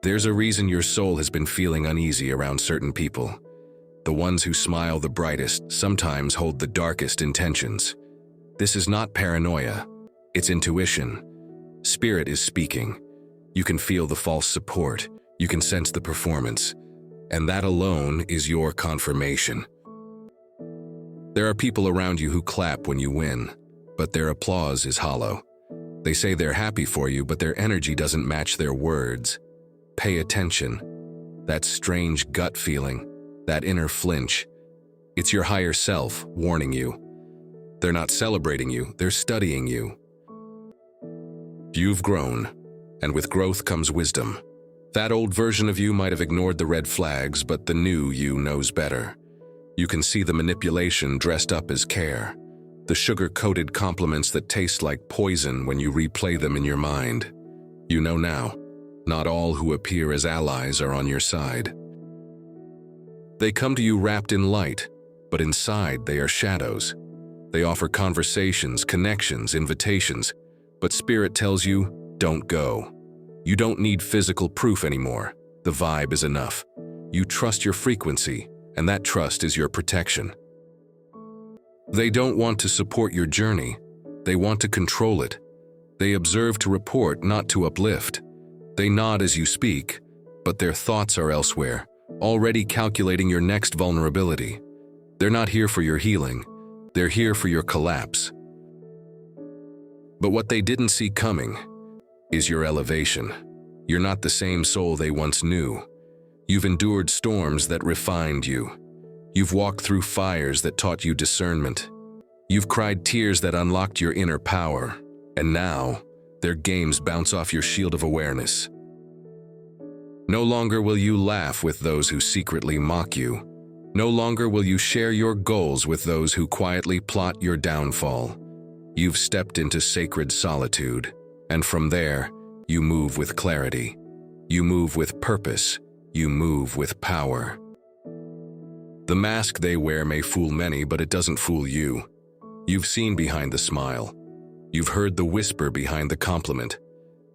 There's a reason your soul has been feeling uneasy around certain people. The ones who smile the brightest sometimes hold the darkest intentions. This is not paranoia, it's intuition. Spirit is speaking. You can feel the false support, you can sense the performance, and that alone is your confirmation. There are people around you who clap when you win, but their applause is hollow. They say they're happy for you, but their energy doesn't match their words. Pay attention. That strange gut feeling, that inner flinch, it's your higher self warning you. They're not celebrating you, they're studying you. You've grown, and with growth comes wisdom. That old version of you might have ignored the red flags, but the new you knows better. You can see the manipulation dressed up as care, the sugar-coated compliments that taste like poison when you replay them in your mind. You know now, not all who appear as allies are on your side. They come to you wrapped in light, but inside they are shadows. They offer conversations, connections, invitations, but Spirit tells you, don't go. You don't need physical proof anymore. The vibe is enough. You trust your frequency, and that trust is your protection. They don't want to support your journey. They want to control it. They observe to report, not to uplift. They nod as you speak, but their thoughts are elsewhere, already calculating your next vulnerability. They're not here for your healing. They're here for your collapse. But what they didn't see coming is your elevation. You're not the same soul they once knew. You've endured storms that refined you. You've walked through fires that taught you discernment. You've cried tears that unlocked your inner power. And now, their games bounce off your shield of awareness. No longer will you laugh with those who secretly mock you. No longer will you share your goals with those who quietly plot your downfall. You've stepped into sacred solitude, and from there, you move with clarity. You move with purpose. You move with power. The mask they wear may fool many, but it doesn't fool you. You've seen behind the smile. You've heard the whisper behind the compliment.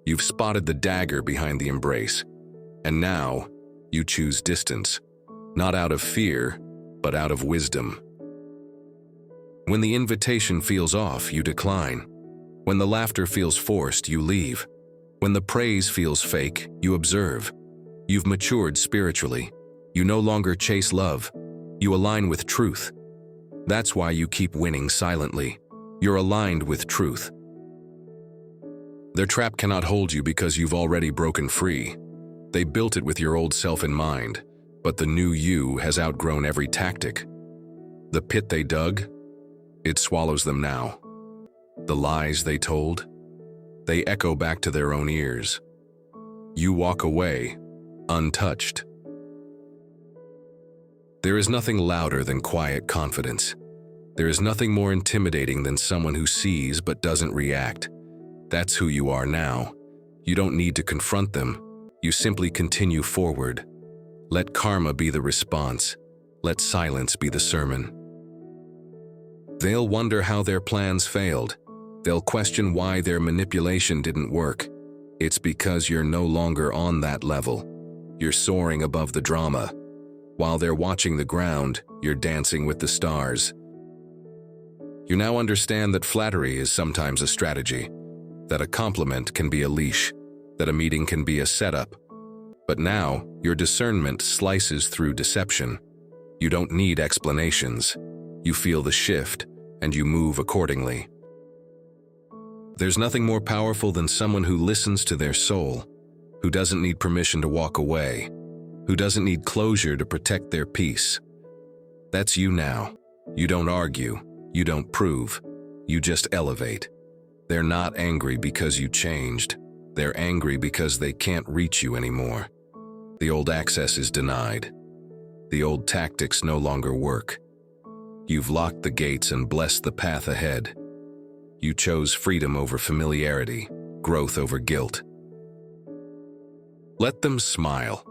You've spotted the dagger behind the embrace. And now, you choose distance, not out of fear, but out of wisdom. When the invitation feels off, you decline. When the laughter feels forced, you leave. When the praise feels fake, you observe. You've matured spiritually. You no longer chase love. You align with truth. That's why you keep winning silently. You're aligned with truth. Their trap cannot hold you because you've already broken free. They built it with your old self in mind, but the new you has outgrown every tactic. The pit they dug, it swallows them now. The lies they told, they echo back to their own ears. You walk away, untouched. There is nothing louder than quiet confidence. There is nothing more intimidating than someone who sees but doesn't react. That's who you are now. You don't need to confront them. You simply continue forward. Let karma be the response. Let silence be the sermon. They'll wonder how their plans failed. They'll question why their manipulation didn't work. It's because you're no longer on that level. You're soaring above the drama. While they're watching the ground, you're dancing with the stars. You now understand that flattery is sometimes a strategy, that a compliment can be a leash, that a meeting can be a setup. But now, your discernment slices through deception. You don't need explanations. You feel the shift, and you move accordingly. There's nothing more powerful than someone who listens to their soul, who doesn't need permission to walk away, who doesn't need closure to protect their peace. That's you now. You don't argue. You don't prove. You just elevate. They're not angry because you changed. They're angry because they can't reach you anymore. The old access is denied. The old tactics no longer work. You've locked the gates and blessed the path ahead. You chose freedom over familiarity, growth over guilt. Let them smile.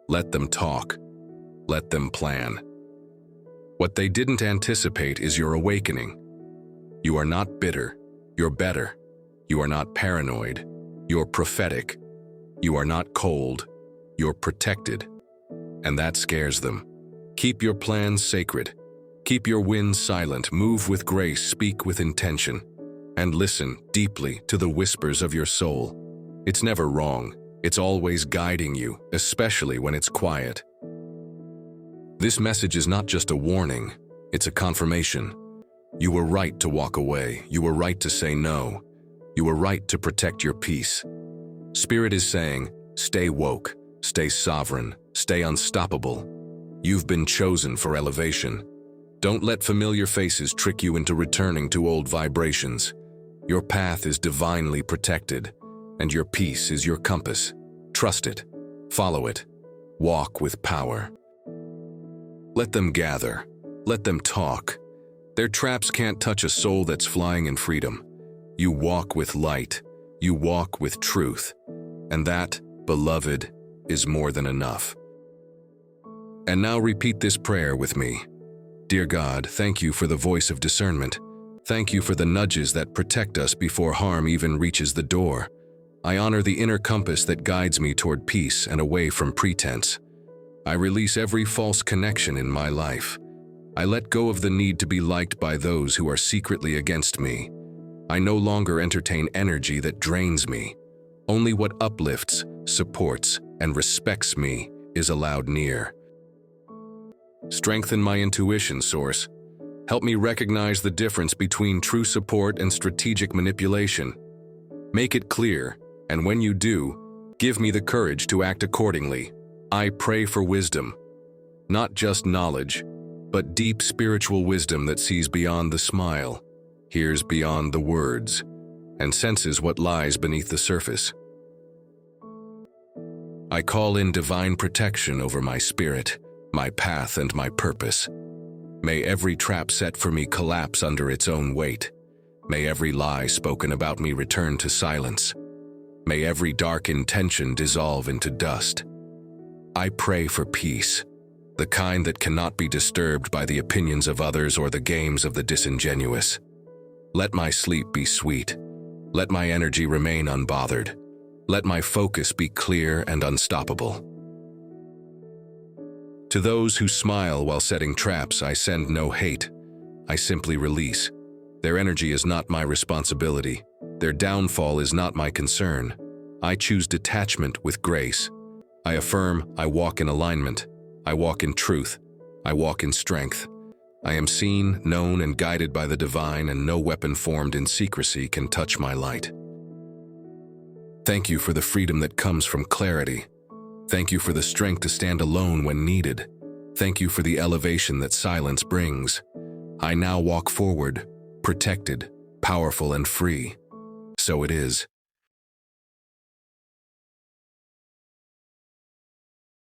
Let them talk. Let them plan. What they didn't anticipate is your awakening. You are not bitter. You're better. You are not paranoid. You're prophetic. You are not cold. You're protected. And that scares them. Keep your plans sacred. Keep your wins silent. Move with grace, speak with intention, and listen deeply to the whispers of your soul. It's never wrong. It's always guiding you, especially when it's quiet. This message is not just a warning, it's a confirmation. You were right to walk away. You were right to say no. You were right to protect your peace. Spirit is saying, stay woke, stay sovereign, stay unstoppable. You've been chosen for elevation. Don't let familiar faces trick you into returning to old vibrations. Your path is divinely protected, and your peace is your compass. Trust it. Follow it. Walk with power. Let them gather. Let them talk. Their traps can't touch a soul that's flying in freedom. You walk with light. You walk with truth. And that, beloved, is more than enough. And now repeat this prayer with me. Dear God, thank you for the voice of discernment. Thank you for the nudges that protect us before harm even reaches the door. I honor the inner compass that guides me toward peace and away from pretense. I release every false connection in my life. I let go of the need to be liked by those who are secretly against me. I no longer entertain energy that drains me. Only what uplifts, supports, and respects me is allowed near. Strengthen my intuition, Source. Help me recognize the difference between true support and strategic manipulation. Make it clear, and when you do, give me the courage to act accordingly. I pray for wisdom. Not just knowledge, but deep spiritual wisdom that sees beyond the smile, hears beyond the words, and senses what lies beneath the surface. I call in divine protection over my spirit, my path, and my purpose. May every trap set for me collapse under its own weight. May every lie spoken about me return to silence. May every dark intention dissolve into dust. I pray for peace, the kind that cannot be disturbed by the opinions of others or the games of the disingenuous. Let my sleep be sweet. Let my energy remain unbothered. Let my focus be clear and unstoppable. To those who smile while setting traps, I send no hate. I simply release. Their energy is not my responsibility. Their downfall is not my concern. I choose detachment with grace. I affirm I walk in alignment. I walk in truth. I walk in strength. I am seen, known, and guided by the divine, and no weapon formed in secrecy can touch my light. Thank you for the freedom that comes from clarity. Thank you for the strength to stand alone when needed. Thank you for the elevation that silence brings. I now walk forward, protected, powerful, and free. So it is.